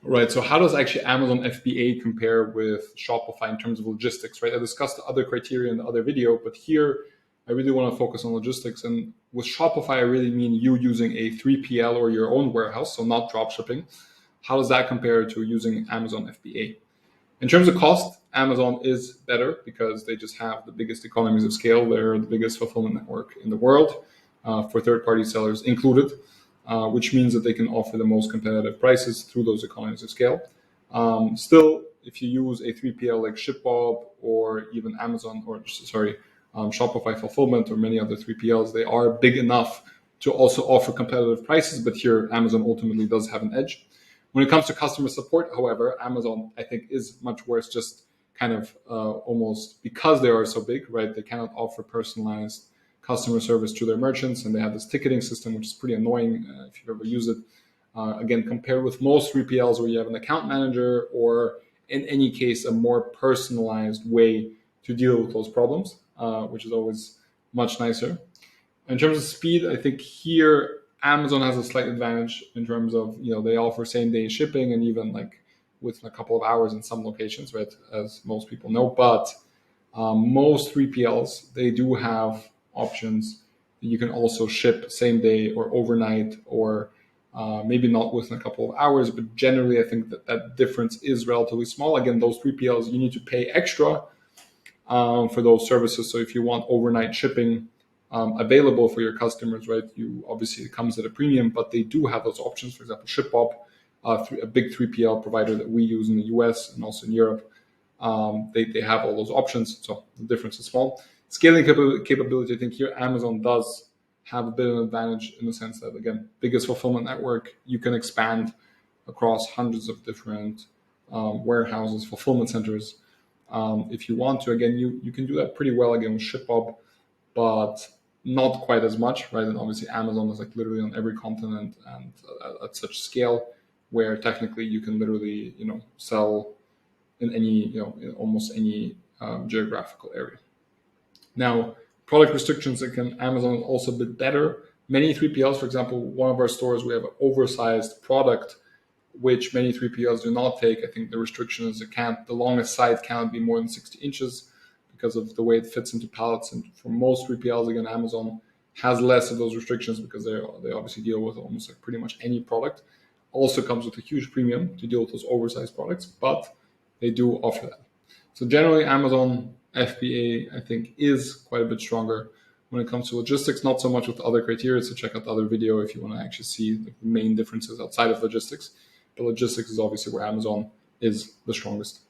Right. So how does actually Amazon FBA compare with Shopify in terms of logistics, right? I discussed the other criteria in the other video, but here I really want to focus on logistics. And with Shopify, I really mean you using a 3PL or your own warehouse, so not drop shipping. How does that compare to using Amazon FBA? In terms of cost, Amazon is better because they just have the biggest economies of scale. They're the biggest fulfillment network in the world for third-party sellers included, which means that they can offer the most competitive prices through those economies of scale. Still, if you use a 3PL like ShipBob or even Shopify Fulfillment or many other 3PLs, they are big enough to also offer competitive prices, but here Amazon ultimately does have an edge. When it comes to customer support, however, Amazon, I think, is much worse, just kind of almost because they are so big, right? They cannot offer personalized customer service to their merchants, and they have this ticketing system, which is pretty annoying if you've ever used it. Again, compared with most 3PLs where you have an account manager or, in any case, a more personalized way to deal with those problems, which is always much nicer. In terms of speed, I think here Amazon has a slight advantage in terms of, they offer same day shipping and even like within a couple of hours in some locations, right? As most people know, but most 3PLs, they do have options. You can also ship same day or overnight or maybe not within a couple of hours, but generally I think that difference is relatively small. Again, those 3PLs, you need to pay extra for those services. So if you want overnight shipping available for your customers, right, obviously it comes at a premium, but they do have those options. For example, ShipBob, a big 3PL provider that we use in the US and also in Europe, they have all those options. So the difference is small. Scaling capability, I think here Amazon does have a bit of an advantage in the sense that, again, biggest fulfillment network, you can expand across hundreds of different warehouses, fulfillment centers. If you want to, again, you can do that pretty well again with ShipBob, but not quite as much, right? And obviously Amazon is like literally on every continent and at such scale where technically you can literally, sell in any, in almost any geographical area. Now, product restrictions, again, Amazon is also a bit better. Many 3PLs, for example, one of our stores, we have an oversized product, which many 3PLs do not take. I think the restriction is the longest side cannot be more than 60 inches because of the way it fits into pallets. And for most 3PLs, again, Amazon has less of those restrictions because they obviously deal with almost like pretty much any product. Also comes with a huge premium to deal with those oversized products, but they do offer that. So generally, Amazon FBA, I think, is quite a bit stronger when it comes to logistics, not so much with other criteria. So check out the other video if you want to actually see the main differences outside of logistics. But logistics is obviously where Amazon is the strongest.